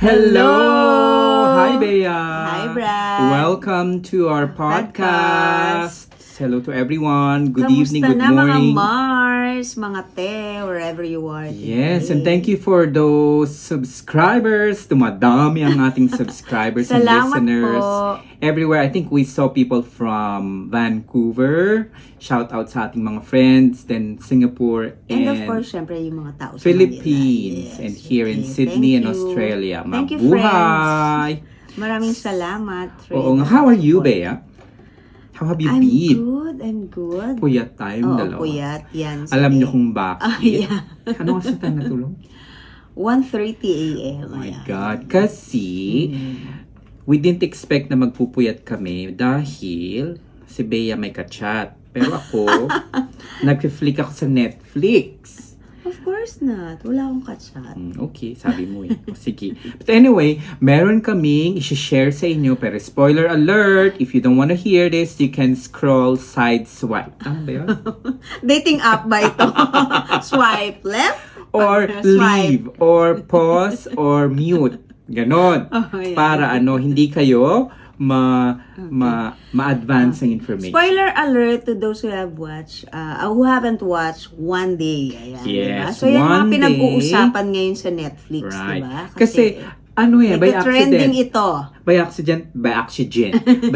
Hello! Hi, Bea! Hi, Brad! Welcome to our podcast! Hello to everyone. Good Kamusta evening, good na, morning. mga Mars, mga Te, wherever you are today. Yes, and thank you for those subscribers. Tumadami ang ating subscribers and Salamat listeners. po. Everywhere. I think we saw people from Vancouver. Shout out sa ating mga friends. Then Singapore And of course, syempre, yung mga tao sa Philippines. Manila. Yes, And here in okay. Sydney and Thank you. Australia. Thank you, Mabuhay! Maraming salamat. Oo nga. How are you, Bea? How have you been? I'm good. Puyat tayo Oo, dalawa. puyat. Yan. Alam niyo kung bakit? yeah. Ano kasi tayo natulog? 1:30 a.m. Oh my Ayan. God. Kasi, we didn't expect na magpupuyat kami dahil si Bea may kachat. Pero ako, nag-flick ako sa Netflix. Of course not. Wala akong kachat. Okay, sabi mo eh. O, sige. But anyway, meron kaming i-share sa inyo. Pero spoiler alert, if you don't wanna hear this, you can scroll side swipe. Tama ba yun? Dating app ba ito? Swipe left? Or leave, or pause, or mute. Ganon. Oh, yeah. Para hindi kayo ma-advance ang information. Spoiler alert to those who have watched, who haven't watched One Day. Ayan, Yes, diba? So yan One mga pinag-uusapan ngayon sa Netflix, Right. diba? Kasi by trending accident. ito. By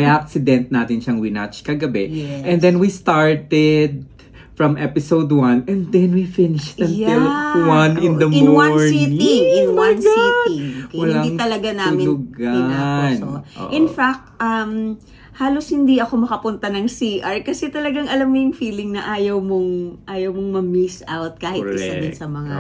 accident natin siyang winatch kagabi. Yes. And then we started from episode 1 and then we finished until 1 in the morning. In one sitting. In Oh my one God! sitting. Okay? Walang Hindi talaga namin tulugan. tinapos. Oo. In fact, halos hindi ako makapunta ng CR kasi talagang alam mo yung feeling na ayaw mong ma-miss out kahit isa din sa mga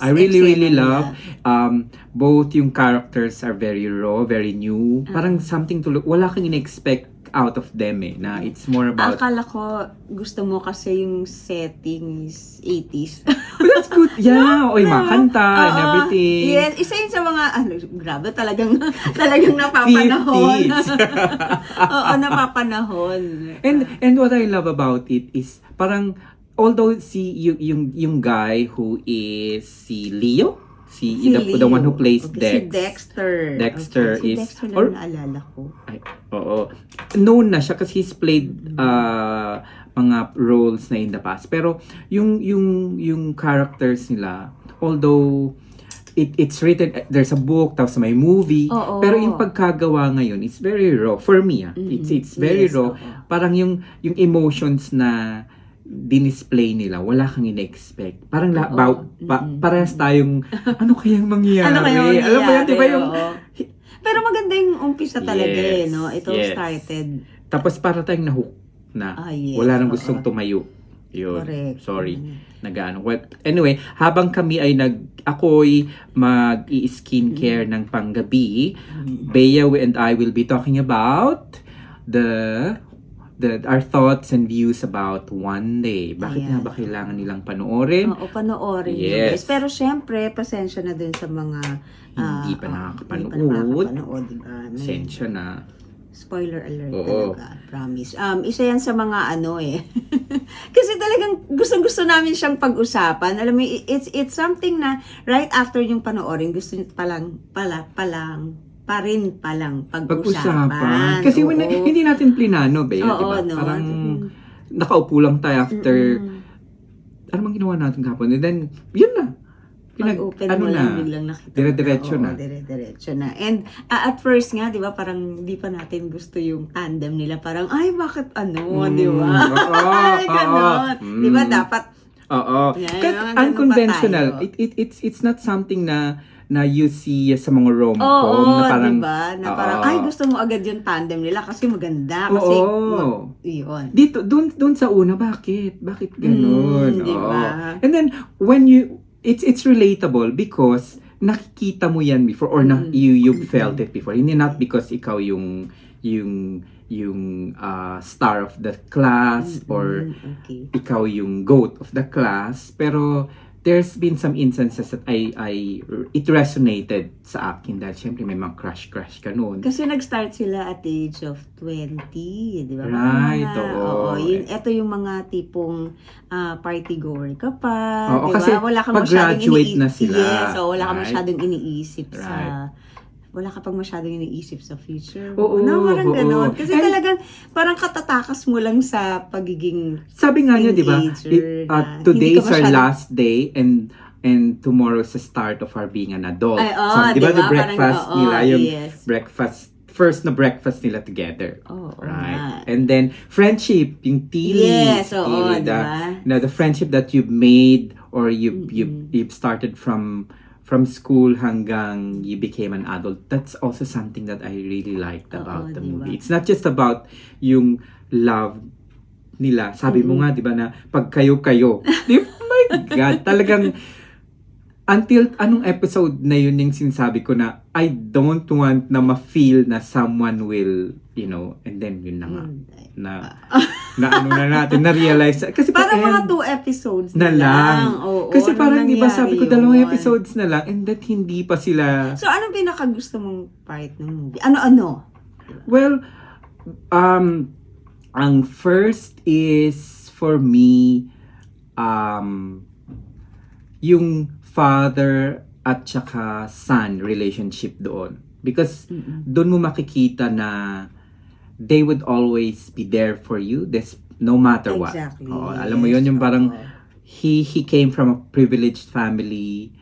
I really eksena love nila. both yung characters are very raw, very new. Parang something to look, wala kang in-expect out of them na it's more about Akala ko gusto mo kasi yung setting is 80s. But that's good. Yeah, oy makanta and everything. Yes, isa yun sa mga grabe talagang napapanahon. 50s. Oo, napapanahon. And what I love about it is parang although yung guy who is si Leo, the one who plays Dex. Si Dexter. Dexter Si is Dexter lang naalala ko. Ay, oo. Known na siya kasi he's played mga roles na in the past. Pero yung characters nila, although it's written, there's a book, tapos may movie, pero yung pagkagawa ngayon, it's very raw. For me, it's very raw. Parang yung emotions na dinisplay nila, wala kang in-expect. Parang parehas tayong, ano kayang mangyayari? Alam mo yan, di ba yung... Pero maganda yung umpisa talaga no? Ito yes. started. Tapos para tayong nahook na. Yes, wala nang gustong tumayo. Yun. Correct. Sorry. Anyway, habang kami ay ako'y mag-i-skincare ng panggabi, Bea and I will be talking about our thoughts and views about One Day. Bakit nga ba kailangan nilang panoorin? Oo, panoorin. Yes. Pero syempre, pasensya na din sa mga Hindi pa nakakapanood. Diba? Pasensya na. Spoiler alert Oo. talaga. Promise. Isa yan sa mga Kasi talagang gustong-gusto namin siyang pag-usapan. Alam mo, it's something na right after yung panoorin, gusto nyo palang pag-usapan. Kasi hindi natin plinano, Bea, diba? No? Parang nakaupo lang tayo after ano mang ginawa natin kahapon. And then, yun na. Pag-open mo lang, biglang nakita. Dire-diretso na. Dire-diretso na. And at first nga, di ba, parang di pa natin gusto yung tandem nila. Parang, ay, bakit di ba? Ganon. Di ba, dapat unconventional. It's not something na you see sa mga rom-com na parang diba? Na parang ay gusto mo agad yung tandem nila kasi maganda kasi yun. Dito doon sa una bakit ganun? Diba? And then when it's relatable because nakikita mo yan before or you felt it before. Hindi not because ikaw yung star of the class or ikaw yung goat of the class, pero there's been some instances that it resonated sa akin dahil syempre may mga crush ka noon. Kasi nag-start sila at the age of 20, di ba? Right, oo. Ito yung mga tipong party goer ka pa, Oo, di ba? kasi Wala kang pag-graduate na sila. Yes, so wala kang masyadong iniisip wala ka pang masyadong iniisip sa future. Oo, No, parang oo. ganon. Kasi And- talagang parang katatakas mo lang sa pagiging Sabi nga niya, di ba? teenager na Today hindi is ka our masyadong- last day and tomorrow is the start of our being an adult. Ay, oo, So, di ba, diba? the breakfast Parang, oo, nila, yung yes. first na breakfast nila together. Oo, Right? nga. And then, friendship, yung Yes, oo, the, diba? the friendship that you've made or you've started from school hanggang you became an adult. That's also something that I really liked about the diba? movie. It's not just about yung love nila. Sabi mo nga, di ba, na pag kayo-kayo. Oh my God, talagang until anong episode na yun yung sinasabi ko na I don't want na ma-feel na someone will, and then yun na nga. Na ano na natin, na-realize. Kasi Parang pa- mga 2 episodes na lang. Oo, Kasi parang, di ba, sabi ko, nangyari 2 yun? episodes na lang and that hindi pa sila. So, anong pinakagusto mong part ng movie? Ano-ano? Well, ang first is for me, yung father at saka son relationship doon. Because doon mo makikita na they would always be there for you, no matter what. Exactly. Oo, alam mo yun, yung parang he came from a privileged family.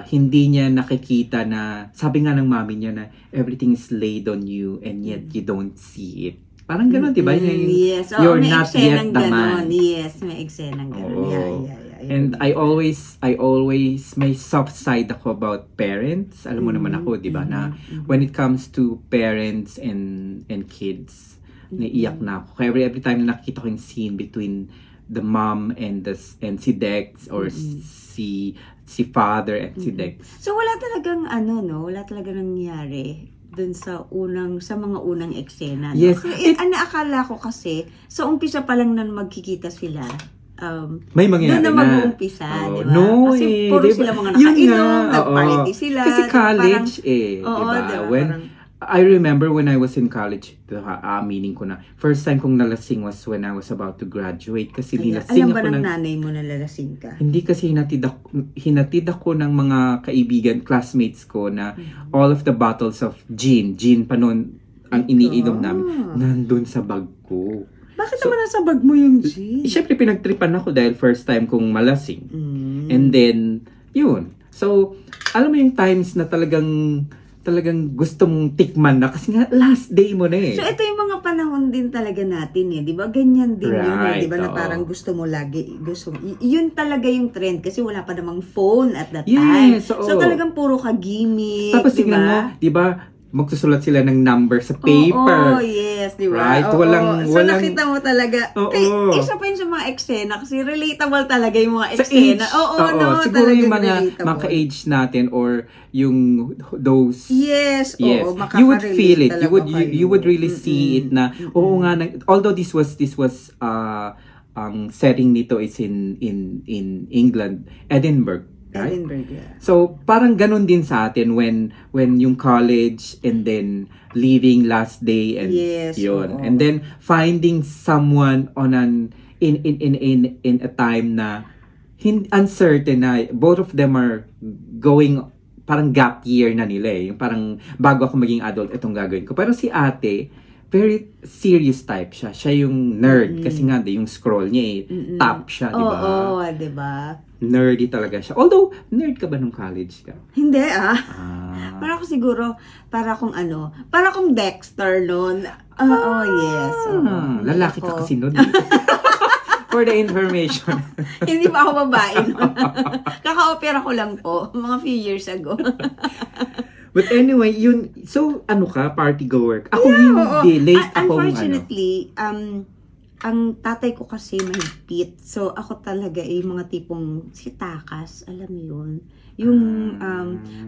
Hindi niya nakikita na, sabi nga ng mami niya na everything is laid on you and yet you don't see it. Parang gano'n, di ba? Yes. You're may not yet eksenang the ganon. man. Yes, may eksenang ganon. Oo. Yeah. And I always may soft side ako about parents. Alam mo naman ako, di ba, na when it comes to parents and kids, naiiyak na ako. Kaya every time na nakikita ko yung scene between the mom and si Dex or si father and si Dex. So, wala talagang wala talagang nangyari dun sa mga unang eksena. No? Yes. Akala ko kasi, sa umpisa pa lang na magkikita sila, May mangyayari doon na mag-uumpisa, Oo. di ba? No, Kasi puro di ba? sila mga Yun nakainom, nga, nag-party oo. sila. Kasi college di Oo, ba? di ba? When Parang- I remember when I was in college, meaning ko na, first time kong nalasing was when I was about to graduate. Kasi nilasing alam ba ako ng nanay mo na lalasing ka? Hindi kasi hinatid ako ng mga kaibigan, classmates ko na all of the bottles of gin pa noon ang iniinom namin, nandun sa bag ko. Bakit naman nasa bag mo yung gin? Siyempre pinagtripan ako dahil first time kong malasing. And then, yun. So, alam mo yung times na talagang gusto mong tikman na kasi nga last day mo na eh. So, ito yung mga panahon din talaga natin eh. Di ba? Ganyan din yun eh. Di ba? Na oo. parang gusto mo lagi. Yun talaga yung trend kasi wala pa namang phone at that time. Yes, oo. So, talagang puro ka gimmick. Tapos di tingnan mo, ba? di ba, magsusulat sila ng number sa paper. Oo, yes, di ba? Right? Oo, Walang- so, nakita mo talaga. Oo. Isa pa yun sa mga eksena kasi relatable talaga yung mga Sa eksena. age. Oo, siguro talagang yung mga relatable. age natin or yung those Yes, yes, oo, you would feel it. makaka-relate You would talaga you would kayo. really see it na oo nga although this was ang setting nito is in England, Edinburgh, right? Edinburgh, yeah. So, parang ganun din sa atin when yung college and then leaving last day and Yes, yun. oo. And then finding someone on in a time na uncertain na both of them are going parang gap year na nila eh. Yung parang bago ako maging adult itong gagawin ko. Pero si ate, very serious type siya. Siya yung nerd kasi nga yung scroll niya eh. Top siya, di ba? Oo, di ba? Nerdy talaga siya. Although, nerd ka ba nung college ka? Hindi Ah. Para ko siguro, para kong Dexter noon. Oo, yes. Oo. Lalaki ka Ako. kasi nun. For the information. Hindi pa ako babae noon. Kaka-opera ko lang po, mga few years ago. But anyway, yun, so ano ka, party goer? Ako Oo. hindi, late akong Unfortunately, ang tatay ko kasi mahigpit. So, ako talaga mga tipong si takas, alam mo yun. Yung,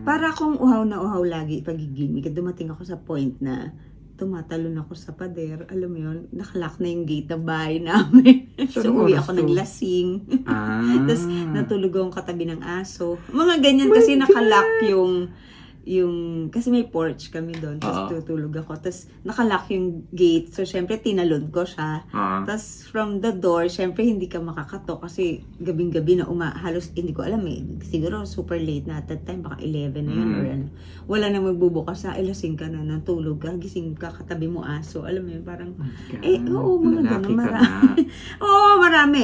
para akong uhaw na uhaw lagi pagigimik. Dumating ako sa point na tumatalon ako sa pader. Alam mo yun, nakalock na yung gate ng bahay namin. So, So, anong uwi oras ako to? naglasing. Ah. Tapos, natulog akong katabi ng aso. Mga ganyan kasi nakalock kasi may porch kami doon, tapos Oo. tutulog ako, tapos nakalock yung gate, so syempre tinalon ko siya. Tapos from the door, syempre hindi ka makakatok kasi gabing-gabi na halos hindi ko alam siguro super late na at that time, baka 11 na yun or ano. Wala nang magbubukas sa lasing ka na, natulog ka, gising ka, katabi mo aso, alam mo yun, parang, oo, mga Lalaki ganun, ka marami. na. Oo, marami.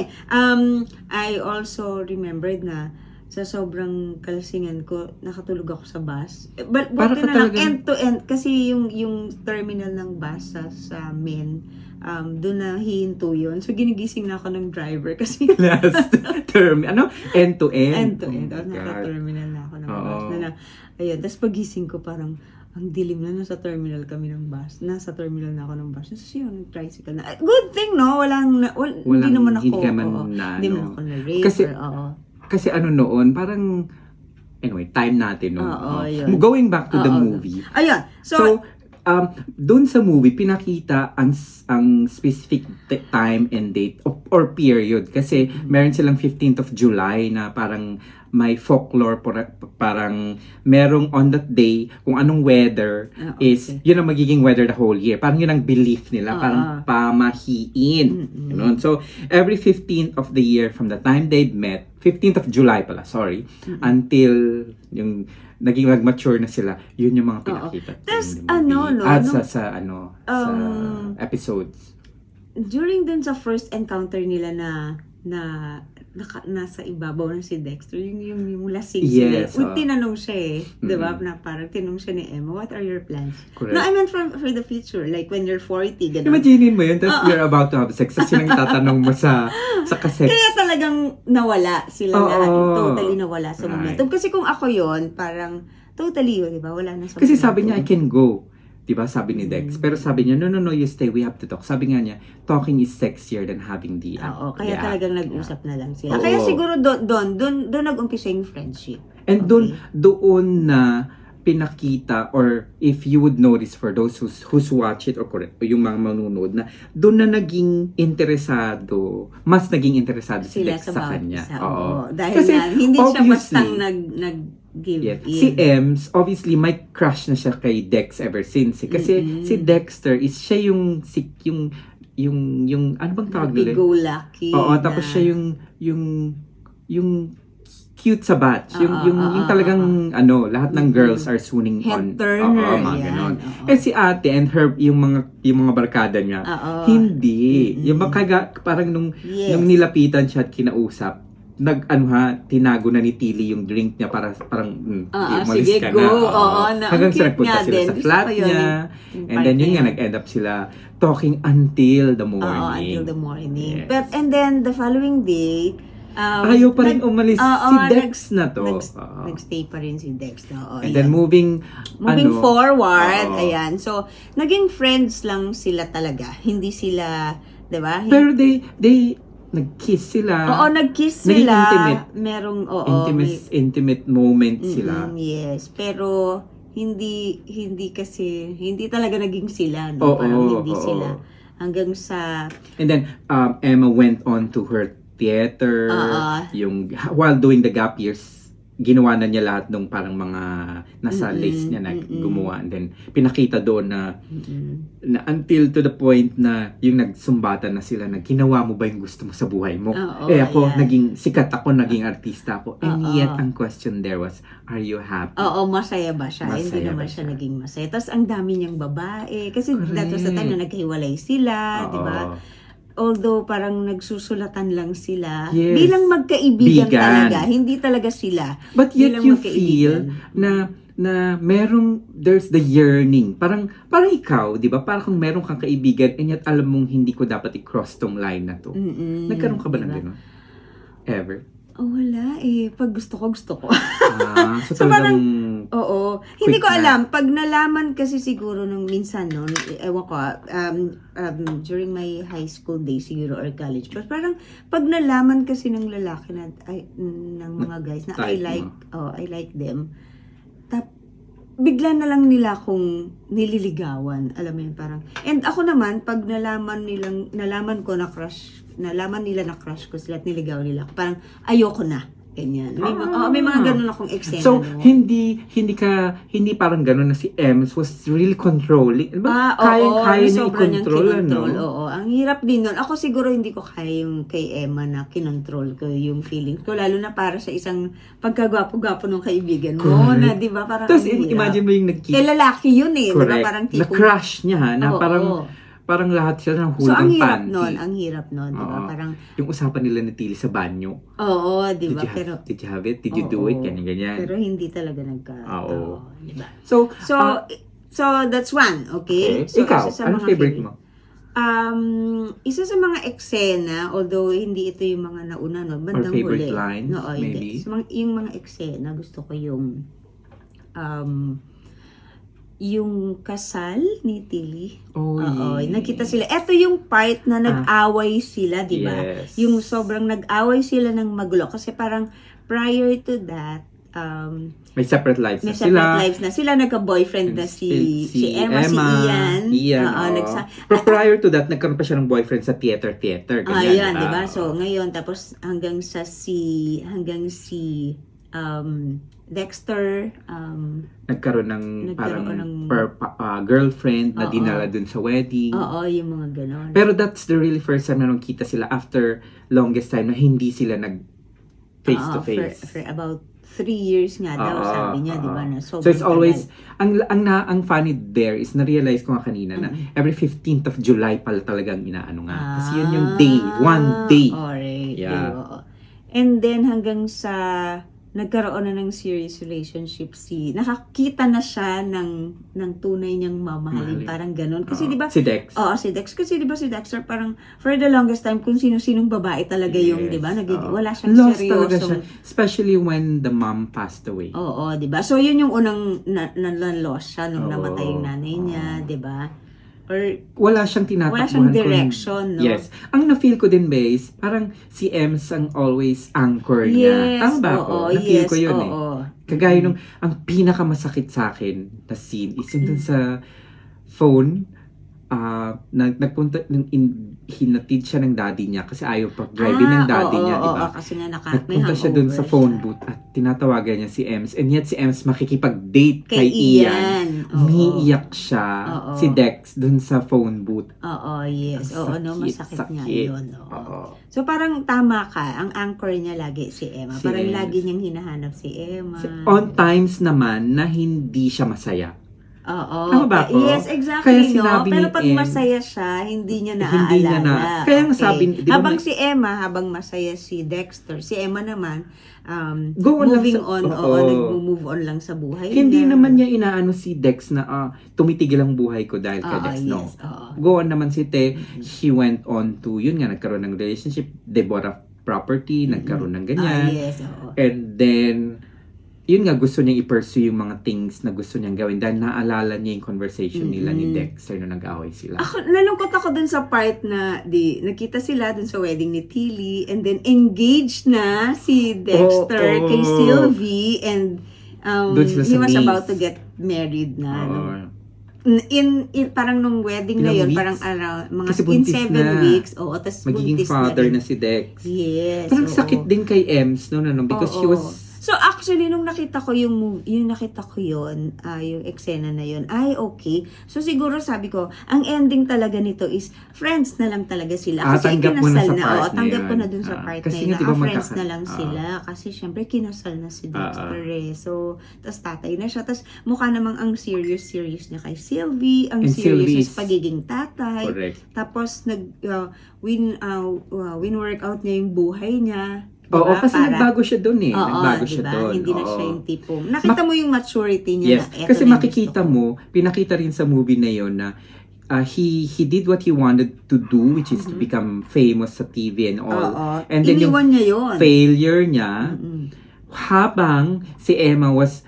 I also remembered na sa sobrang kalasingan ko, nakatulog ako sa bus. But Para buti ka na lang talagang- end to end kasi yung terminal ng bus sa amin, doon na hihinto yun. So ginigising na ako ng driver kasi Last term. Ano? End to end? end to end. Oh my God. Naka-terminal na ako ng Oo. bus. Ayun, tapos pagising ko parang ang dilim na, nasa terminal kami ng bus. Nasa terminal na ako ng bus. Tapos yun, nag-tricycle na. Good thing, no? Hindi naman ako. Hindi ka man oo, na, hindi ano. naman ako na-rape. Kasi- oo. Kasi ano noon, parang, anyway, time natin noon. Oo, yun. Going back to the Oo. movie. Ayun. So, doon sa movie, pinakita ang specific time and date or period. Kasi meron silang 15th of July na parang may folklore, parang merong on that day, kung anong weather is, okay. yun ang magiging weather the whole year. Parang yun ang belief nila, parang pamahiin. Ganun. So, every 15th of the year from the time they met, 15th of July pala, sorry, until yung naging mag-mature na sila, yun yung mga pinakita. Tas, in the movie. no, At nung- sa episodes. During dun sa first encounter nila nasa ibabaw na si Dexter, yung lasing Yes, sila. Tinanong siya di ba? Na parang tinanong siya ni Emma, what are your plans? Correct. No, I meant for the future, like when you're 40, gano'n. Imaginein mo yun, tapos you're about to have sex, tapos yun ang tatanong mo sa kasex. Kaya talagang nawala sila Oo. lahat. Totally nawala sa Right. momentum. Kasi kung ako yon parang totally yun, di ba? Wala na sa Kasi momentum. sabi niya, I can go. Diba? Sabi ni Dex. Pero sabi niya, no, you stay, we have to talk. Sabi nga niya, talking is sexier than having the Oo, kaya the talagang act. nag-usap na lang sila. Oo. Kaya siguro doon nag-umpisa yung friendship. And doon na pinakita, or if you would notice for those who's watch it or correct, yung mga manunod na doon na mas naging interesado si Sila Dex sa sa bawat kanya. isa. Oo. Oo. Dahil Kasi nga, hindi siya obviously, bastang nag-give yeah, in. si Ems, obviously, may crush na siya kay Dex ever since. Kasi si Dexter is siya yung ano bang tawag nila? Happy-go-lucky. Oo, tapos siya yung cute sa batch. Yung talagang lahat ng girls are swooning on. Head turner, Oo, mga yan. ganon. Oo. Eh si ate and her, yung mga barkada niya, Oo. hindi. Yung parang nung Yes. nilapitan siya at kinausap, tinago na ni Tilly yung drink niya para parang umalis sige, ka go. na. Oo, Hanggang ang sa cute nagpunta nga sila din. sa Gusto flat ko yun, niya. yung And then part yun na nga, yun. nag-end up sila talking until the morning. Oo, until the morning. Yes. And then, the following day, Ayaw pa rin umalis si Dex na to. Oo. Nagstay pa rin si Dex. Oo, And then moving forward, Oo. ayan. So, naging friends lang sila talaga. Hindi sila, di ba? Pero they nag-kiss sila. Oo, nag-kiss Naging sila. intimate. Merong, Intimate moment sila. Yes, pero hindi talaga naging sila, Oo, no? Parang hindi oo. sila. Hanggang sa, And then Emma went on to her theater. While doing the gap years, ginawa na niya lahat ng parang mga nasa list niya na gumawa. And then pinakita doon na until to the point na yung nagsumbatan na sila na ginawa mo ba yung gusto mo sa buhay mo? Oo, Ako, ayan. naging sikat ako, naging artista ako. And Oo. yet, ang question there was, are you happy? oo, masaya ba siya? Hindi Masaya naman ba siya siya? naging masaya. Tapos ang dami niyang babae. Kasi that was the time na nagkahiwalay sila, Oo. di ba? Although parang nagsusulatan lang sila, Yes. bilang magkaibigan Bigan. talaga, hindi talaga sila. But yet Bilang you magkaibigan. feel na there's the yearning. Parang ikaw, di ba? Parang kung meron kang kaibigan and yet alam mong hindi ko dapat i-cross tong line na to. Nagkaroon ka ba ng Diba? gano'n? Ever? Oh, wala Pag gusto ko, gusto ko. So, So, talagang... Oo. Hindi ko Quick na. alam. Pag nalaman kasi siguro nung minsan noon, ewan ko, during my high school days siguro or college, but parang pag nalaman kasi ng lalaki ng mga guys na Type I like them, bigla na lang nila akong nililigawan. Alam mo yun, parang. And ako naman, pag nalaman nila na crush ko sila at niligaw nila ako, parang ayoko na. Ganyan. May mga ganun akong eksena. So, no? hindi parang gano'n na si Ems was really controlling. Kaya niya sobra niyang i-control, kinontrol. ano? Oo, ang hirap din nun. Ako siguro hindi ko kaya yung kay Emma na kinontrol ko yung feelings ko. Lalo na para sa isang pagkagwapo-gwapo ng kaibigan mo. Correct. Na, di ba? Parang Tapos, ang hirap. imagine mo yung nagkita. Eh, lalaki yun eh. Di ba? Correct. Parang tipong... Na-crush niya, ha? Na Oo. parang lahat sila ng So, ang hulgang hirap panty. nun. Ang hirap nun. Di ba? Oo. Parang... Yung usapan nila ni Tilly sa banyo. Oo, di ba? Pero... Did you have it? Did you do it? Oo. Ganyan. Pero hindi talaga Oo. Di ba? So, So, that's one. Okay? So, ikaw, isa sa anong mga favorite feeling- mo? Isa sa mga eksena, although hindi ito yung mga nauna, no, bandang favorite huli. lines, No, maybe? hindi. So, yung mga eksena, gusto ko yung kasal ni Tilly. Oh, Oo, yeah. nakita sila. Ito yung part na nag-away sila, di ba? Yes. Yung sobrang nag-away sila ng magulo. Kasi parang prior to that, May separate lives may na separate sila. lives na. Sila nagka-boyfriend na si Emma, si Ian. Oo. Oo, Pero prior to that, nagkaroon pa siya ng boyfriend sa theater. Ayan, Ganyan, di ba? So, ngayon, tapos hanggang si Dexter, nagkaroon ng parang ng- girlfriend na Oo. dinala dun sa wedding. oo, yung mga ganon. Pero that's the really first time na nung kita sila after longest time na hindi sila nag face to Oo, face. For about 3 years nga daw, Oo, sabi niya, di ba? oo. Na So sobrang it's always tagal. ang funny there is na-realize ko nga kanina na every 15th of July pala talagang inaano nga. Kasi yun yung day, one day. Alright. Yeah. Oo. And then hanggang sa nagkaroon na ng serious relationship nakakita na siya ng tunay niyang mamahalin, Mahalin. parang ganun. Kasi Oo. di ba, Si Dex. si Dex. Kasi di ba si Dexter parang for the longest time kung sino-sinong babae talaga yung, Yes. di ba? Oo. Wala siyang Lost talaga siya. seryosong... Especially when the mom passed away. Oo, di ba? So yun yung unang na-lost siya nung Oo. namatay yung nanay niya, di ba? Or Wala siyang tinatakbuhan. wala siyang direction, no? Yes. Ang na-feel ko din, base, parang si Ems ang always anchor niya. Tama ba ako? oo, Na-feel yes, ko yun oo. Kagaya nung, ang pinakamasakit sa akin na scene is yung dun sa phone, nagpunta, hinatid siya ng daddy niya kasi ayaw pag-driving ng daddy niya, di ba? kasi nga may Nagpunta siya dun hangover sa phone siya. booth at tinatawagan niya si Ems, and yet si Ems makikipag-date Kay Ian. Oo. Umiiyak siya, Oo. si Dex dun sa phone booth. Oo, yes. Oo, no, masakit nga yun. Oo. Oo. So parang tama ka, ang anchor niya lagi si Emma. Si Parang Emma. lagi niyang hinahanap si Emma. On times naman na hindi siya masaya. Oo. Tama ba ako? Yes, exactly. Kaya no? sinabi Pero ni pag Em, masaya siya, hindi niya naaalala. Hindi niya na. Kaya nga sabi, di ba habang may- si Emma, habang masaya si Dexter, si Emma naman, Go on lang moving sa- on, oo. nag-move on lang sa buhay Hindi niya. naman niya inaano si Dex na tumitigil ang buhay ko dahil kay Oo, Dex. No. yes, oo. Go on naman si Te. He went on to, yun nga, nagkaroon ng relationship, they bought a property, nagkaroon ng ganyan. Yes, oo. And then, yun nga, gusto niyang i-pursue yung mga things na gusto niyang gawin dahil naalala niya yung conversation nila ni Dexter nung nag-away sila. Nalungkot ako dun sa part na nakita sila dun sa wedding ni Tilly and then engaged na si Dexter Oo. kay Sylvie and Dun sila he sa was Maze. about to get married na. Oo. No? In parang nung wedding na Ilang yun, weeks? parang around, mga Kasi in buntis 7 na. weeks. Oo, tas Magiging buntis father rin. na si Dex. Yes. Parang oo. sakit din kay Ems no, because she Oo. was So actually nung nakita ko yung nakita ko yun, yung eksena na yun, ay okay. So siguro sabi ko, ang ending talaga nito is friends na lang talaga sila. Kasi tanggap mo na kinasal sa part oo, na tanggap ko yun. na dun sa part Kasi na yun. nga, di ba, Friends na lang magkaka- sila. Kasi syempre kinasal na si Dexter eh. So, tas tatay na siya. Tas mukha namang ang serious niya kay Sylvie. Ang And serious Sylvie sa pagiging tatay. correct. Tapos win workout niya yung buhay niya. Oo, Diba? kasi nagbago siya doon eh. Oo, Nagbago siya diba? doon. Hindi na Oo. siya yung tipong... Nakita mo yung maturity niya Yes, na eto kasi na yung makikita gusto ko. mo, pinakita rin sa movie na yon na he did what he wanted to do, which is to become famous sa TV and all. Oo. And then yung Iniwan niya yun. failure niya, Mm-mm. habang si Emma was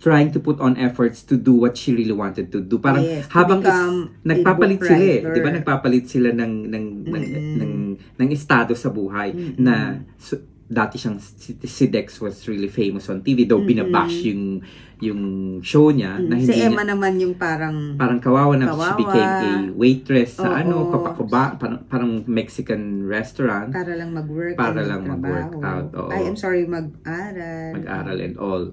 trying to put on efforts to do what she really wanted to do. Parang Yes, to habang become a nagpapalit book sila eh. writer. 'Di ba nagpapalit sila ng Mm-mm. estado sa buhay na dati si Dex was really famous on TV, though binabash yung show niya, na Si hindi Emma niya, naman yung parang kawawa na she Kawawa. became a waitress sa Oo. parang Mexican restaurant, para lang mag-work. Para and lang mag-work magtrabaho. out, oo. Ay, I'm sorry, mag-aral. mag-aral and all.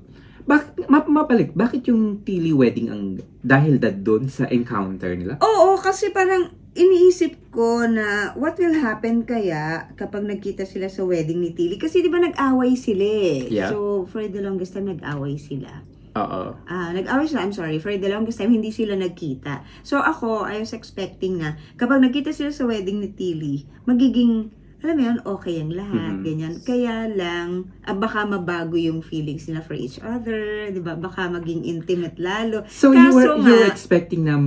Mabalik, bakit yung Tilly wedding ang dahil doon sa encounter nila? Oo, kasi parang iniisip ko na what will happen kaya kapag nagkita sila sa wedding ni Tilly. Kasi di ba nag-away sila eh. Yeah. So, for the longest time, nag-away sila. Oo. Nag-away sila, I'm sorry, for the longest time, hindi sila nagkita. So, I was expecting na kapag nagkita sila sa wedding ni Tilly, magiging, alam mo yun, okay ang lahat, ganyan. Kaya lang, baka mabago yung feelings nila for each other, di ba? Baka maging intimate lalo. So Kaso you were expecting na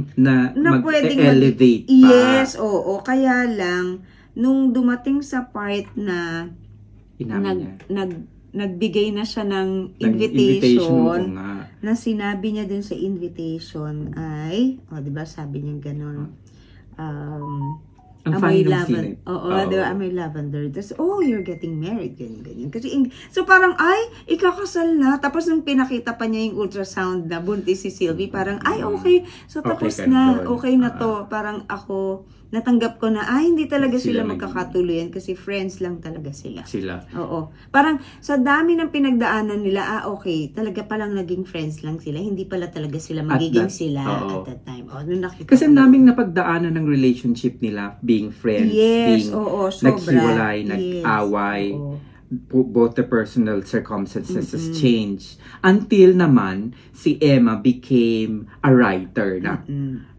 pwedeng mag-elevate pa. Yes, oo. Kaya lang, nung dumating sa part na Inamin niya. nagbigay na siya ng Invitation mo invitation, nga. na sinabi niya dun sa invitation ay, di ba sabi niya gano'n, Ang amoy funny nung lavender. scene. Oo, di ba, amoy lavender. Tapos, you're getting married, ganyan. Kasi, so parang, ikakasal na. Tapos, nung pinakita pa niya yung ultrasound na buntis si Sylvie, parang, okay. So, Okay tapos ka na. doon. Okay na to. Parang ako, natanggap ko na, hindi talaga Sila sila magkakatuluyan kasi friends lang talaga sila. Sila. Oo. Parang sa dami ng pinagdaanan nila, okay, talaga palang naging friends lang sila. Hindi pala talaga sila magiging sila oo. at that time. Nung nakita Kasi ko ang daming napagdaanan ng relationship nila, being friends, yes, being sobra. naghiwalay, Yes, nag-away, oo. both the personal circumstances has changed. Until naman, si Emma became a writer na.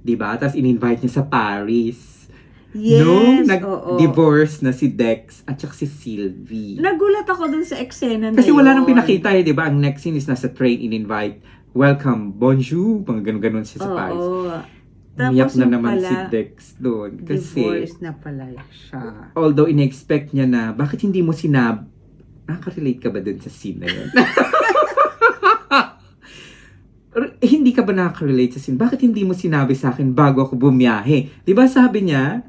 'Di ba? Tapos in-invite niya sa Paris. Yes, Nung oo. nag-divorce na si Dex at saka si Sylvie. Nagulat ako dun sa eksena na Kasi wala nang yun. pinakita di ba? Ang next scene is nasa train, in-invite, welcome, bonjour, mga ganun-ganun siya sa Paris. Oo. Umiyak Tapos na yung naman pala, si Dex doon. Kasi, divorce na pala siya. although in-expect niya na, bakit hindi mo nakaka-relate ka ba dun sa scene na yun? Hindi ka ba nakaka-relate sa scene? Bakit hindi mo sinabi sa akin bago ako bumiyahe? Di ba sabi niya?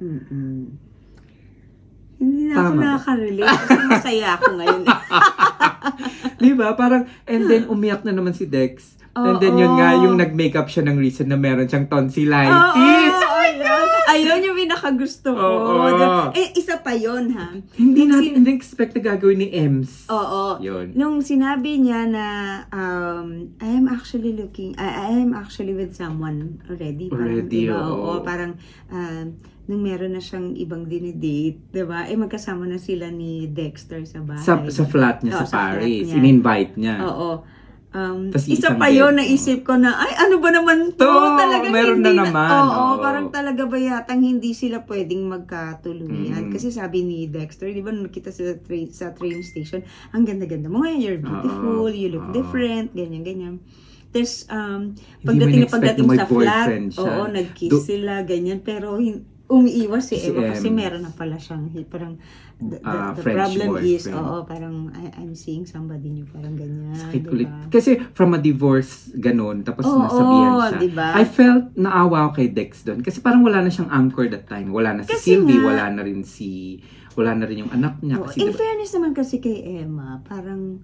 Hindi na ako Tama ba? nakaka-relate kasi masaya ako ngayon. Di ba? Parang, and then umiyak na naman si Dex. And then yun nga, yung nag-makeup siya ng reason na meron siyang tonsillitis. Ayun yung pinakagusto ko. Oo. Isa pa yun, ha? Hindi natin in-expect na gagawin ni Ems. Oo. Yun. Nung sinabi niya na, I am actually with someone already. Parang, Already, diba? oo. Oo, parang, nung meron na siyang ibang dinidate, diba? Magkasama na sila ni Dexter sa bahay. Sa flat niya Oo, sa Paris. flat niya. In-invite niya. Oo. Tas Isa isang pa yun, bed, naisip ko na, ano ba naman to? To, Talagang meron hindi na naman, Oo, oo. parang talaga ba yatang hindi sila pwedeng magkatuluyan? Mm. Kasi sabi ni Dexter, di ba, nung nakita sa train station, ang ganda-ganda mo ngayon, you're beautiful, you look different, ganyan-ganyan. Tapos, Hindi pagdating mo sa flat, boyfriend siya. nag-kiss sila, ganyan, pero umiiwas si Si Emma kasi Em. meron na pala siyang, parang, the French problem is, boyfriend. parang, I'm seeing somebody new, parang ganyan, Sakit diba? ulit. Kasi from a divorce, ganun, tapos Oo, nasabihan siya. diba? I felt naawa ako kay Dex doon. Kasi parang wala na siyang anchor that time. Wala na si Kasi Sylvie, nga- wala na rin yung anak niya. Oo, Kasi in diba, fairness naman kasi kay Emma, parang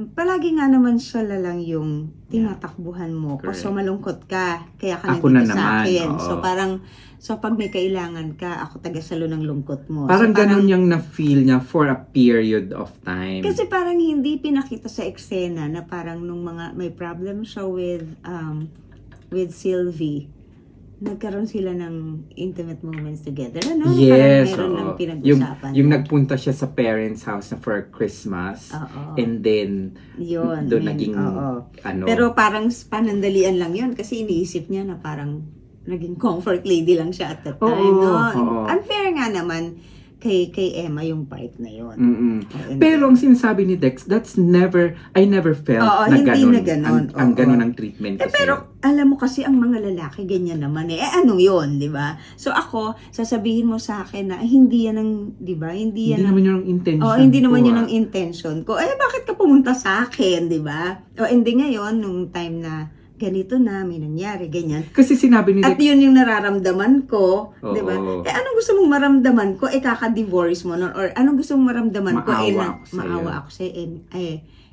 palagi nga naman siya lang yung tinatakbuhan mo. Correct. So malungkot ka, kaya ka Ako nandito na sa naman, akin. oo. So pag may kailangan ka, ako tagasalo ng lungkot mo. parang so, ganun yung na-feel niya for a period of time. Kasi parang hindi pinakita sa eksena na parang nung may problem siya with Sylvie, nagkaroon sila ng intimate moments together. Ano? Yes, parang meron oo. ng pinag-usapan. Yung nagpunta siya sa parents' house na for Christmas. Oo. And then, Yun. doon yun, naging, oo. ano. Pero parang panandalian lang yun kasi iniisip niya na parang naging comfort lady lang siya at that time. Oo, no? oo. Unfair nga naman kay Emma yung part na yun. Mm-mm. Oo, Pero ang sinasabi ni Dex, I never felt Oo, na hindi ganun. na ganun. Ang Oo. ganun ang treatment ko Pero alam mo kasi ang mga lalaki ganyan naman anong yun, di ba? So ako, sasabihin mo sa akin na hindi yan ang, di ba? Hindi yan ang naman yun ang intention hindi naman ko, yun ang intention ko. Bakit ka pumunta sa akin, di ba? Hindi ngayon, nung time na ganito na, may nangyari, ganyan. Kasi sinabi ni At Dex, yun yung nararamdaman ko, Oo. di ba? Anong gusto mong maramdaman ko? Kaka-divorce mo nun. Or anong gusto mong maramdaman ko? Maawa ako sa'yo. Maawa ako sa'yo.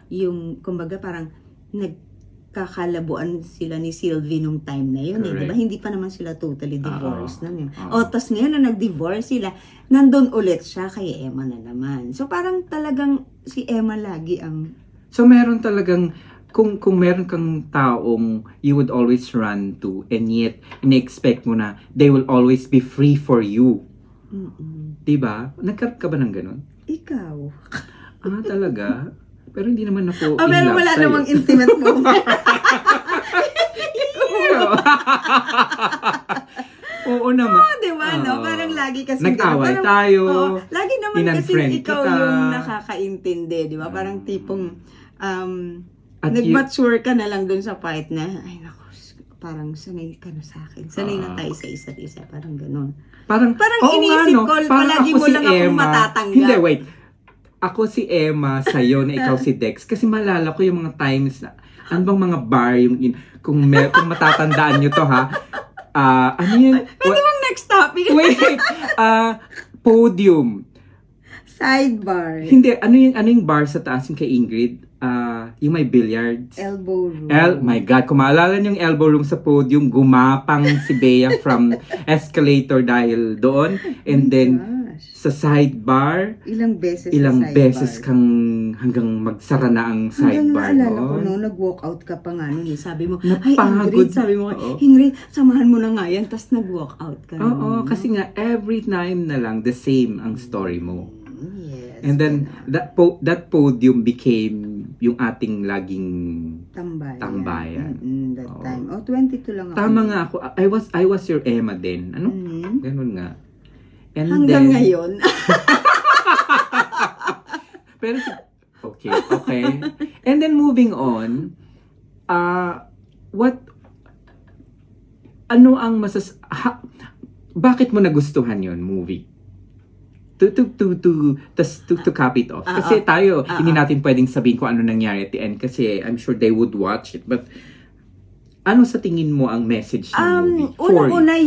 Yung, kumbaga, parang nagkakalabuan sila ni Sylvie nung time na yun. Di ba? Correct. Hindi pa naman sila totally divorced nun. Oo. Tas ngayon na nag-divorce sila, nandun ulit siya kay Emma na naman. So, parang talagang si Emma lagi ang... so meron talagang, kung meron kang taong you would always run to, and yet, ina-expect mo na they will always be free for you. Diba? Nagkaroon ka ba ng ganun? Ikaw. Talaga? Pero hindi naman ako in Pero love wala sa'yo. namang intimate moment. Oo naman. Di ba, no? Oo. Parang lagi kasi... Nag-away parang- tayo. Oo, lagi naman kasi in-unfriend ikaw kita. yung nakakaintindi, di ba? Parang tipong... At nag-mature ka na lang dun sa part na, ay naku, parang sanay ka na sa akin. Sanay na tayo sa isa't isa. Parang ganun. Parang oo inisip nga, no? ko, Parang palagi ako mo si lang akong Emma. matatanggap. Hindi, wait. Ako si Emma sa'yo na ikaw si Dex. Kasi malala ko yung mga times na, ano bang mga bar yung, kung matatandaan nyo to ha, ano yun? Pwede bang next topic? Wait, podium. Sidebar. Hindi, ano yung bar sa taas yung kay Ingrid? Yung may billiards. Elbow room. My God, kung maalala niyo yung elbow room sa podium, gumapang si Bea from escalator dahil doon. And then, sa sidebar, Ilang beses ilang sa sidebar. beses kang hanggang magsara na ang sidebar Hanggang naalala ko, mo. no, nag-walk out ka pa nga nun. Sabi mo, Napagod. Ingrid, sabi mo, Oo. Ingrid, samahan mo na nga yan. Tapos nag-walk out ka na. Oo, kasi nga, every time na lang, the same ang story mo. Yes. And then, that podium became yung ating laging tambayan. That Oo. time. 22 lang ako. Tama nga ako. I was your Emma din. Ano? Mhm. Ganun nga. And Hanggang then, ngayon. Pero, okay. And then moving on, ano ang bakit mo nagustuhan yon movie? To cap it off. Kasi tayo, hindi natin pwedeng sabihin kung ano nangyari at the end kasi I'm sure they would watch it. But, ano sa tingin mo ang message ng movie? Una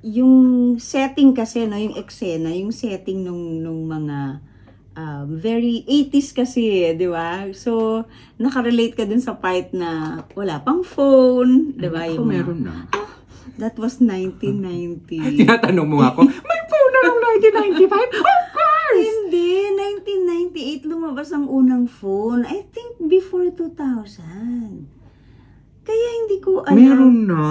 yung setting kasi, no, yung eksena, yung setting nung mga very 80s kasi, di ba? So, nakarelate ka dun sa part na wala pang phone, di ba? Ako meron na. That was 1990. Tinatanong mo ako, may phone na ng 1995? Of course! Hindi, 1998 lumabas ang unang phone. I think before 2000. Kaya hindi ko alam. Meron na.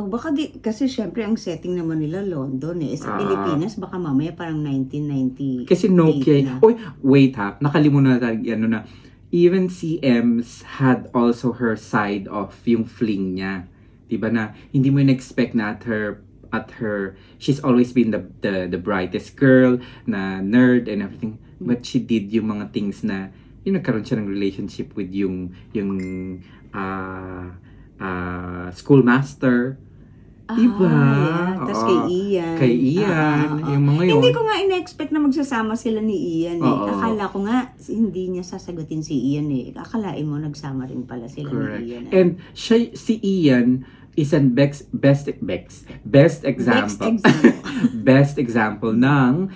Baka kasi syempre ang setting naman nila London eh. Sa Pilipinas, baka mamaya parang 1990. Kasi Nokia. Oy, wait ha. Nakalimutan natin na even si Ems had also her side of yung fling niya. Diba na hindi mo in-expect na at her she's always been the brightest girl na nerd and everything, but she did yung mga things na yung nagkaroon siya ng relationship with yung schoolmaster. Diba? Yeah. Tapos kay Ian. Kay Ian. Yung mga yun. Hindi ko nga in-expect na magsasama sila ni Ian eh. Oo. Akala ko nga hindi niya sasagutin si Ian eh. Akalain mo nagsama rin pala sila Correct. ni Ian. And si Ian is an best example. Best example ng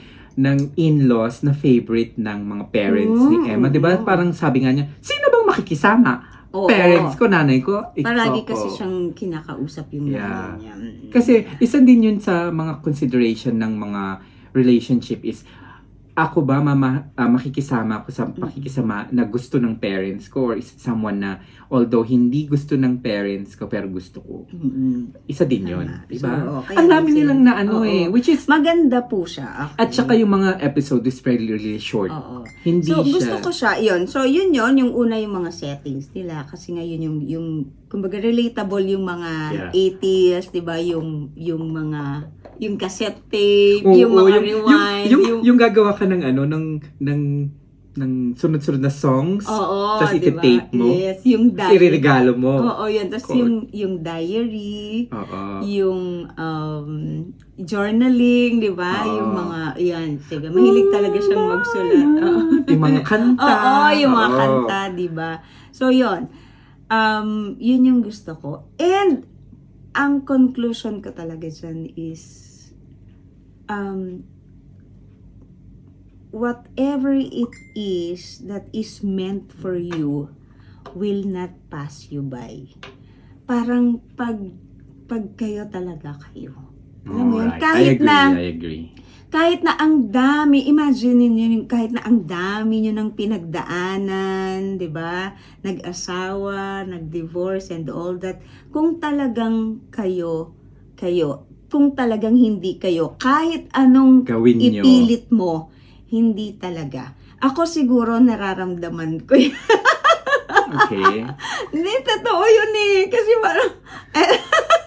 in-laws na favorite ng mga parents ni Emma. 'Di ba? Parang sabi nga niya, sino bang makikisama? Oo. Parents ko, nanay ko, Palagi ikaw kasi ko. siyang kinakausap yung nanay niya. Kasi isa din yun sa mga consideration ng mga relationship is ako ba makikisama ako sa makikisama na gusto ng parents ko, or is someone na although hindi gusto ng parents ko pero gusto ko. Isa din yun, di ba? So, kaya ang dami kasi- nilang na which is Maganda po siya. at saka yung mga episode is really short. Oo. Hindi So, siya. gusto ko siya, yun. So, yun yung una yung mga settings nila. Kasi nga yun yung kumbaga relatable yung mga Yeah. 80s, di ba? Yung mga, yung cassette tape, Oo, yung mga rewind. yung gagawa ka ng ng sunod-sunod na songs. Oo, Tapos diba? iti-tape mo. Yes, yung Tapos iririgalo mo. Oo, yun. Tapos yung diary, Oo. yung journaling, di ba? Oo. Yung mga, yan. Sige, mahilig talaga siyang magsulat. Oo. Yung mga kanta. Oo, yung mga Oo. kanta, di ba? So, yun. Yun yung gusto ko. And, ang conclusion ko talaga dyan is, whatever it is that is meant for you will not pass you by. Parang pag kayo talaga kayo. Alam mo yun? Alright. I agree. Kahit na ang dami, imagine niyo kahit na ang dami niyo ng pinagdaanan, 'di ba? Nag-asawa, nag-divorce and all that. Kung talagang kayo, kung talagang hindi kayo, kahit anong Gawin nyo. ipilit mo, hindi talaga. Ako siguro nararamdaman ko yun. Okay. Hindi, totoo yun eh. Kasi parang,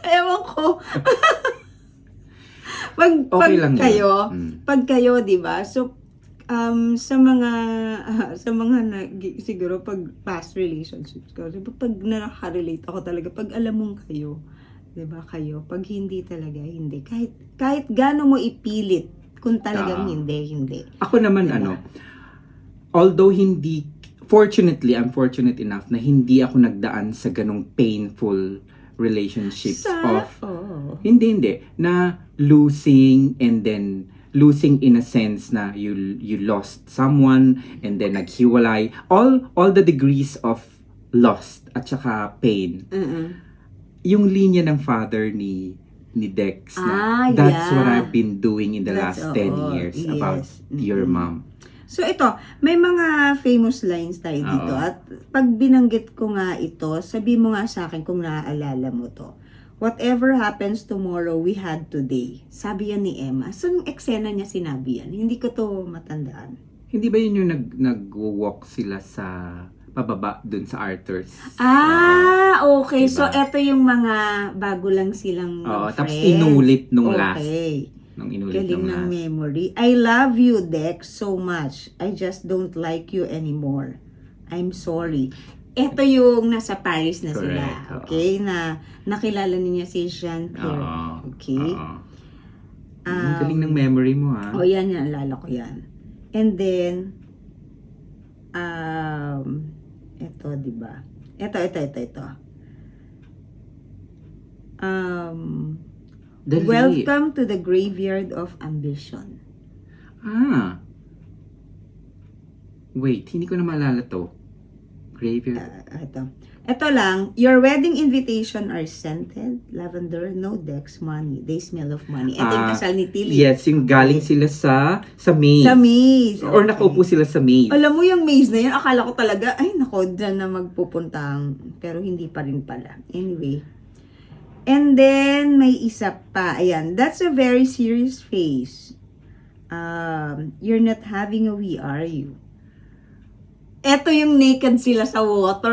ewan ko. Okay lang yun. kayo, pag kayo, 'di ba? So sa mga siguro pag past relationships ko, diba, pag nakaka-relate ako talaga pag alam mong kayo, 'di ba? Kayo, pag hindi talaga, hindi. Kahit gaano mo ipilit, kung talagang hindi. Ako naman Diba? although I'm fortunate enough na hindi ako nagdaan sa ganong painful relationships hindi na losing and then losing in a sense na you lost someone and then naghiwalay, all the degrees of lost at saka pain. Yung linya ng father ni Dex na that's what I've been doing in the last 10 years about your mom. So ito, may mga famous lines tayo dito. At pag binanggit ko nga ito, sabi mo nga sa akin kung naaalala mo to. Whatever happens tomorrow, we had today. Sabi yan ni Emma. So, yung eksena niya sinabi yan. Hindi ko to matandaan. Hindi ba yun yung nag-walk sila sa pababa dun sa Arthur's? Okay. Diba? So, eto yung mga bago lang silang friends. Tapos inulit nung last. Okay. Nung inulit Galing nung ng last. memory. I love you, Dex, so much. I just don't like you anymore. I'm sorry. Ito yung nasa Paris na sila. Correct. Okay? Na nakilala niya si Jean-Pierre. Okay? Ang galing ng memory mo, ha? Yan. Alala ko yan. And then, ito, diba? Ito. Dali. Welcome to the graveyard of ambition. Wait, hindi ko na maalala to. Graveyard. Ito lang, your wedding invitation are scented, lavender, no Dex, money. They smell of money. Ito yung kasal ni Tilly. Yes, yung galing sila sa maze. Sa maze. Or nakaupo sila sa maze. Alam mo yung maze na yan, akala ko talaga, ay nako, dyan na magpupuntang. Pero hindi pa rin pala. Anyway. And then, may isa pa. Ayan, that's a very serious face. You're not having a we, are you? Ito yung naked sila sa water.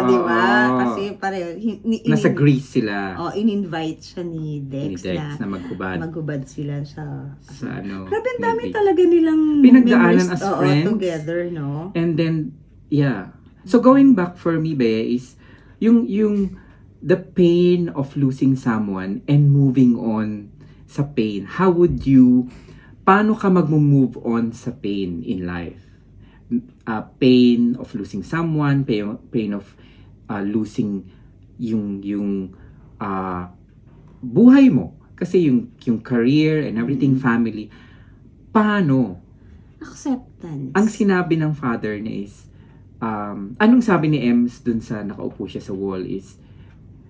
Di ba? Kasi pareho. Nasa Greece sila. In-invite siya ni Dex, na maghubad. Maghubad sila sa ano. Grabe, ang dami talaga nilang pinagdaanan as friends. Together, no? And then, yeah. So going back for me, Bea, is yung the pain of losing someone and moving on sa pain. Paano ka mag-move on sa pain in life? Pain of losing someone, pain of losing yung buhay mo. Kasi yung career and everything, family. Paano? Acceptance. Ang sinabi ng father niya is, anong sabi ni Ems dun sa nakaupo siya sa wall is,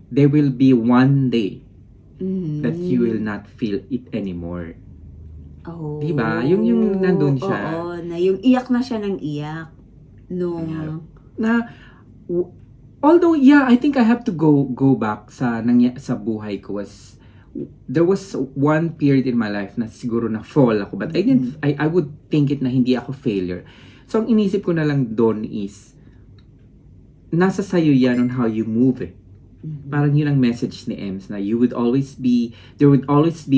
there will be one day that you will not feel it anymore. Diba? Yung nandun siya. Na yung iyak na siya ng iyak. Although, I think I have to go back sa buhay ko there was one period in my life na siguro na fall ako, but I would think it na hindi ako failure. So, ang inisip ko na lang doon is, nasa sayo yan on how you move eh. Parang yun ang message ni Ems na there would always be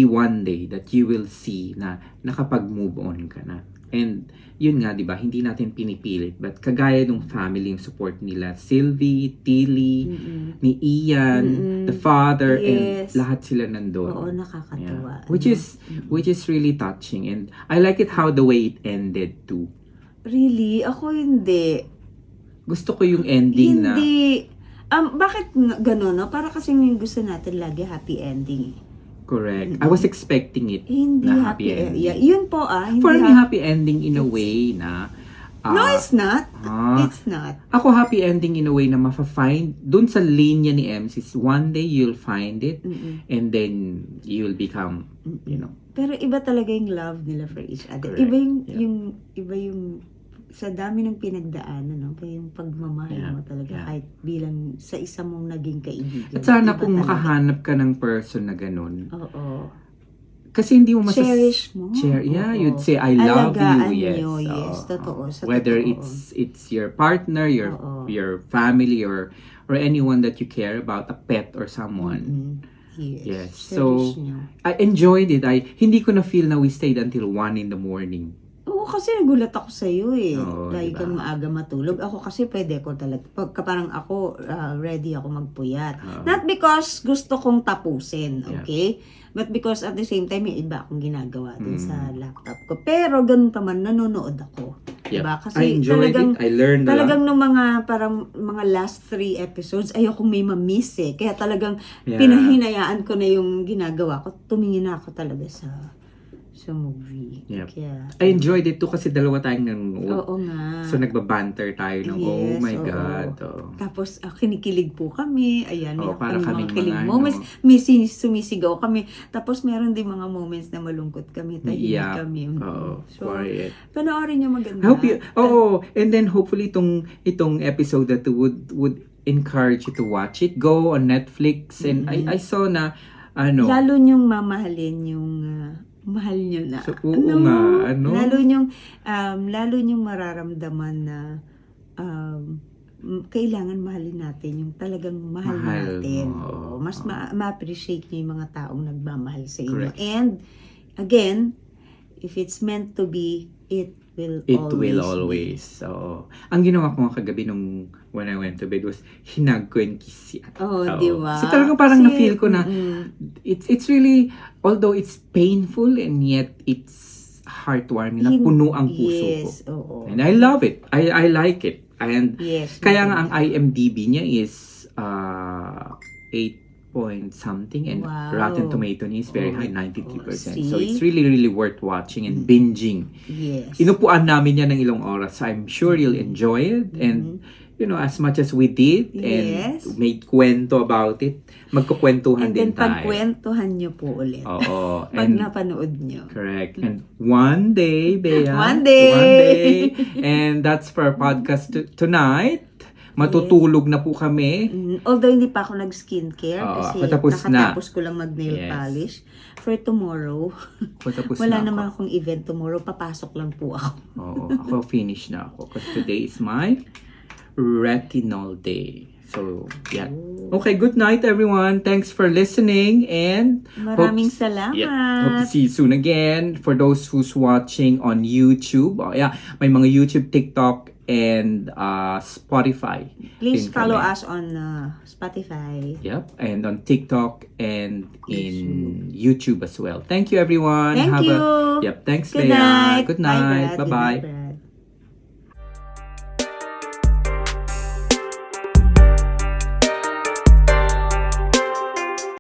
one day that you will see na nakapag-move on ka na. And yun nga, di ba, hindi natin pinipilit. But kagaya ng family, yung support nila, Sylvie, Tilly, ni Ian, the father, and lahat sila nandun. Oo, nakakatuwa. Which is really touching. And I like it how the way it ended too. Really? Ako hindi. Gusto ko yung ending na... Hindi. Bakit gano'n, no? Para kasi gusto natin lagi happy ending. Correct. I was expecting it Hindi na happy, happy ending. yeah, yun po hindi For me, happy ending in a way na No, it's not. ah, It's not. ako happy ending in a way na mafa-find dun sa linya ni MC's, one day you'll find it and then you'll become, you know. Pero iba talaga yung love nila for each other. Correct. Iba Yeah. iba yung sa dami ng pinagdaanan, no? Kaya yung pagmamahal mo talaga kahit bilang sa isa mong naging kaibigan. At sana Iba kung talaga. makahanap ka ng person na ganun. Oo. Kasi hindi mo Cherish mo. Yeah, Oo. you'd say I love Alagaan you. Yes. nyo, yes. Oo, Totoo. oo. Sa Whether totoo. it's your partner, Oo. your family or anyone that you care about, a pet or someone. Yes. Yes. Cherish So, nyo. I enjoyed it. Hindi ko na feel na we stayed until 1 in the morning. Oo, kasi nagulat ako sa iyo eh. Oo, Lagi diba? kang maaga matulog. Ako kasi pwede ko talaga. Pagka parang ako, ready ako magpuyat. Not because gusto kong tapusin, okay? But because at the same time, may iba akong ginagawa din sa laptop ko. Pero ganun pa man, nanonood ako. Yep. Diba? Kasi I enjoyed talagang, it. I learned a lot. talagang nung parang mga last 3 episodes, ayokong may mamiss eh. Kaya talagang Yeah. pinahinayaan ko na yung ginagawa ko. Tumingin na ako talaga sa movie. Yep. Kaya, I enjoyed it too kasi dalawa tayong nanonood. oo nga. So, nagbabanter tayo ng, oh Yes, my oo. God. Oh. Tapos, kinikilig po kami. Ayan, may Oo, para kaming mga kilig mga, moments. ano. May sumisigaw kami. Tapos, meron din mga moments na malungkot kami. Tahimik Yeah. kami. Oo, So, quiet. panoorin nyo maganda. I hope you, and then hopefully itong episode that would encourage you to watch it. Go on Netflix and I saw na Lalo nyong mamahalin yung mahal nyo na. So, oo nga, Lalo nyong mararamdaman na kailangan mahalin natin yung talagang mahal natin. mo. Oo, mas ma-appreciate nyo yung mga taong nagmamahal sa inyo. Correct. And, again, if it's meant to be, it will always. So, ang ginawa ko nga kagabi when I went to bed was hinag ko and kiss si ate. Oh, Oo. di ba? So, talagang parang Kasi, na-feel ko na it's really, although it's painful and yet it's heartwarming na puno ang puso ko. Yes, oo. And I love it. I like it. And Yes. kaya nga ang IMDb niya is 8 point something and Wow. Rotten Tomato niya is very high, 93%. See? So it's really, really worth watching and binging. Yes. Inupuan namin yan ng ilang oras. I'm sure you'll enjoy it. And, as much as we did and Yes. made kwento about it, magkukwentuhan And din then, tayo. pagkwentuhan nyo po ulit. Oo. Pag And napanood nyo. correct. And one day, Bea. One day. One day. And that's for our podcast tonight. Matutulog na po kami. Although hindi pa ako nag-skincare Oo, kasi patapos na. nakatapos ko lang mag-nail Yes. polish. For tomorrow, Patapos wala na naman ako. akong event tomorrow. Papasok lang po ako. Oo, ako finish na ako. Because today is my retinol day. So, yeah. Okay, good night everyone. Thanks for listening and Maraming salamat. Hope to see you soon again. For those who's watching on YouTube, may mga YouTube, TikTok, and Spotify. Please din follow kami. us on Spotify. Yep, and on TikTok and in YouTube as well. Thank you everyone. Thank you. Thanks Good Bea. night. Good Bye, night. Brad. Good Bye-bye. night, Brad.